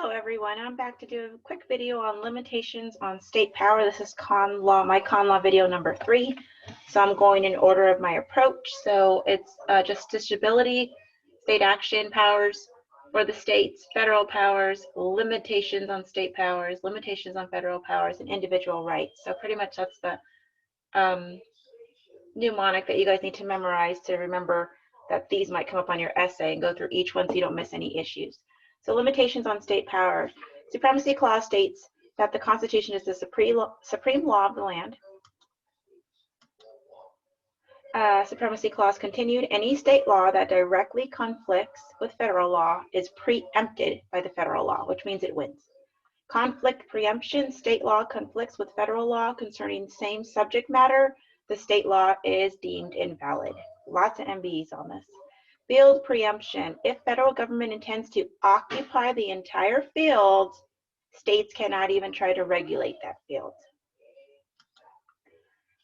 Hello everyone, I'm back to do a quick video on limitations on state power. This is my con law video number 3. So I'm going in order of my approach. So it's justiciability, state action powers for the states, federal powers, limitations on state powers, limitations on federal powers, and individual rights. So pretty much that's the mnemonic that you guys need to memorize to remember that these might come up on your essay, and go through each one so you don't miss any issues. So limitations on state power. Supremacy Clause states that the Constitution is the supreme law of the land. Supremacy Clause continued, any state law that directly conflicts with federal law is preempted by the federal law, which means it wins. Conflict preemption, state law conflicts with federal law concerning same subject matter, the state law is deemed invalid. Lots of MBEs on this. Field preemption. If federal government intends to occupy the entire field, states cannot even try to regulate that field.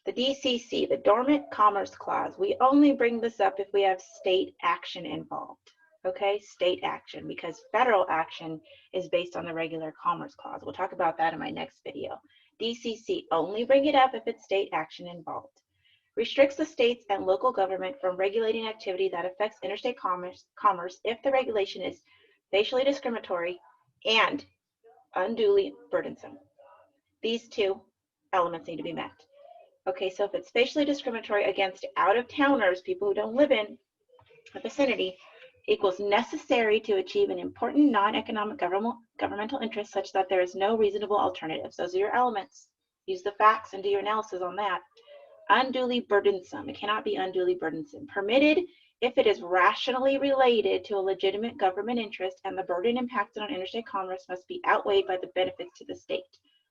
The DCC, the Dormant Commerce Clause, we only bring this up if we have state action involved. Okay, state action, because federal action is based on the regular Commerce Clause. We'll talk about that in my next video. DCC, only bring it up if it's state action involved. Restricts the states and local government from regulating activity that affects interstate commerce if the regulation is facially discriminatory and unduly burdensome. These two elements need to be met. Okay, so if it's facially discriminatory against out-of-towners, people who don't live in the vicinity, equals necessary to achieve an important non-economic governmental interest such that there is no reasonable alternatives. Those are your elements. Use the facts and do your analysis on that. Unduly burdensome. It cannot be unduly burdensome. Permitted if it is rationally related to a legitimate government interest and the burden impacted on interstate commerce must be outweighed by the benefits to the state.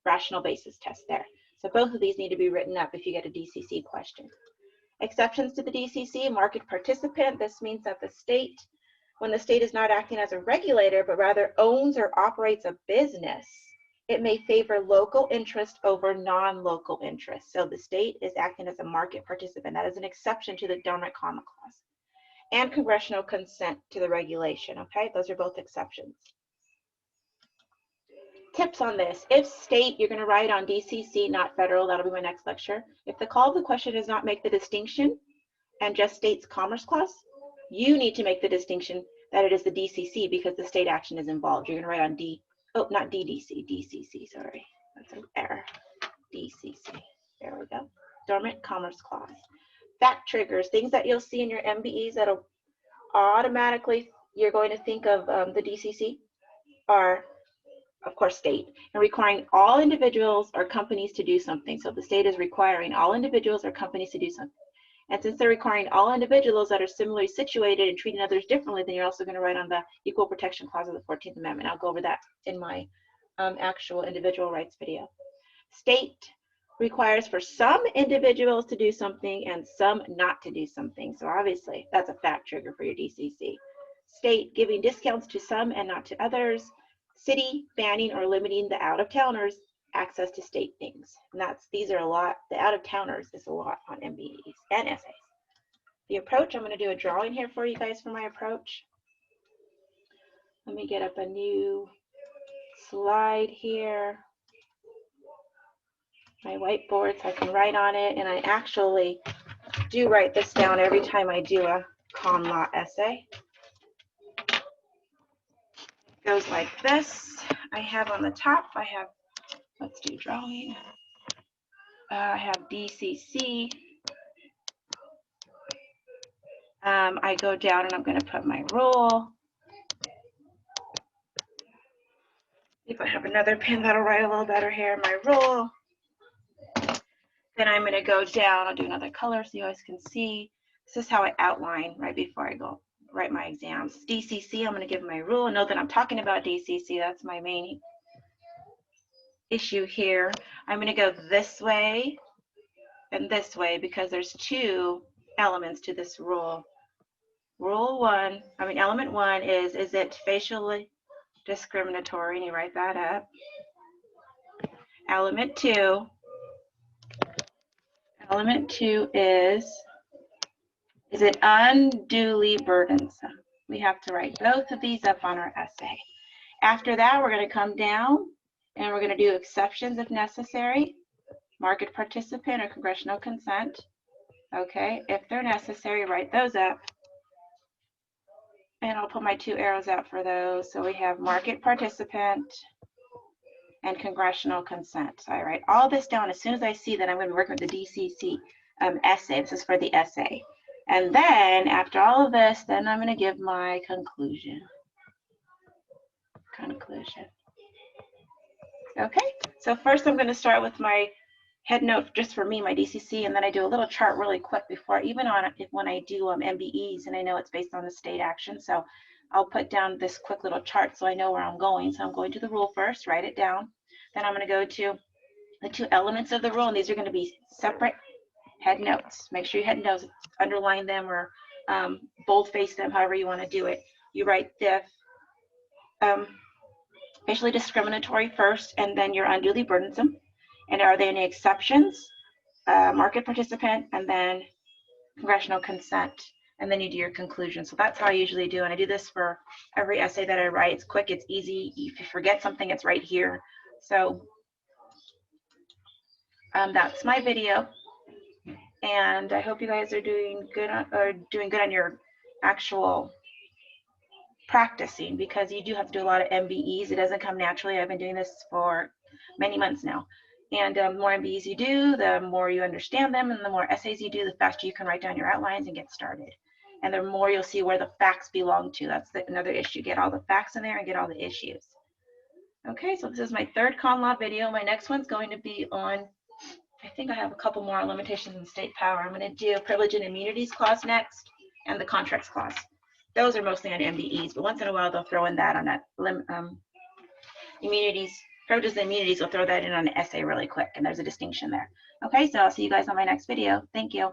Rational basis test there. So both of these need to be written up if you get a DCC question. Exceptions to the DCC, market participant. This means that the state, when the state is not acting as a regulator, but rather owns or operates a business, it may favor local interest over non-local interest. So the state is acting as a market participant. That is an exception to the Dormant Commerce Clause. And congressional consent to the regulation, okay? Those are both exceptions. Tips on this. If state, you're gonna write on DCC, not federal, that'll be my next lecture. If the call of the question does not make the distinction and just states Commerce Clause, you need to make the distinction that it is the DCC because the state action is involved. You're gonna write on not DDC, DCC, sorry. That's an error. DCC, there we go. Dormant Commerce Clause. Fact triggers, things that you'll see in your MBEs that'll automatically, you're going to think of the DCC are, of course, state, and requiring all individuals or companies to do something. So the state is requiring all individuals or companies to do something. And since they're requiring all individuals that are similarly situated and treating others differently, then you're also going to write on the Equal Protection Clause of the 14th Amendment. I'll go over that in my actual individual rights video. State requires for some individuals to do something and some not to do something. So obviously, that's a fact trigger for your DCC. State giving discounts to some and not to others. City banning or limiting the out-of-towners access to state things. And these are a lot. The out-of-towners is a lot on MBEs and essays. The approach, I'm going to do a drawing here for you guys for my approach. Let me get up a new slide here. My whiteboard so I can write on it, and I actually do write this down every time I do a con law essay. It goes like this. I have on the top, let's do drawing. I have DCC. I go down and I'm going to put my rule. If I have another pen that'll write a little better here, my rule. Then I'm going to go down, I'll do another color so you guys can see. This is how I outline right before I go write my exams. DCC, I'm going to give my rule. Know that I'm talking about DCC, that's my main issue here. I'm going to go this way and this way because there's two elements to this rule. Element one is it facially discriminatory? And you write that up. Element two is it unduly burdensome? We have to write both of these up on our essay. After that, we're going to come down and we're going to do exceptions if necessary, market participant or congressional consent. Okay, if they're necessary, write those up. And I'll put my 2 arrows out for those. So we have market participant and congressional consent. So I write all this down as soon as I see that I'm going to be working with the DCC essay. This is for the essay. And then after all of this, then I'm going to give my conclusion. Okay, so first I'm going to start with my head note just for me, my DCC, and then I do a little chart really quick before, even on when I do MBEs, and I know it's based on the state action, so I'll put down this quick little chart so I know where I'm going. So I'm going to the rule first, write it down. Then I'm going to go to the 2 elements of the rule, and these are going to be separate head notes. Make sure you head notes, underline them or boldface them, however you want to do it. You write the facially discriminatory first, and then you're unduly burdensome. And are there any exceptions? Market participant, and then congressional consent, and then you do your conclusion. So that's how I usually do, and I do this for every essay that I write. It's quick, it's easy. If you forget something, it's right here. So that's my video, and I hope you guys are doing good on your actual practicing, because you do have to do a lot of MBEs. It doesn't come naturally. I've been doing this for many months now. And the more MBEs you do, the more you understand them, and the more essays you do, the faster you can write down your outlines and get started. And the more you'll see where the facts belong to. That's another issue. Get all the facts in there and get all the issues. Okay, so this is my 3rd con law video. My next one's going to be on, I think I have a couple more limitations in state power. I'm going to do privilege and immunities clause next, and the contracts clause. Those are mostly on MBEs, but once in a while they'll throw in that on that immunities. Privileges and immunities, will throw that in on an essay really quick, and there's a distinction there. Okay, so I'll see you guys on my next video. Thank you.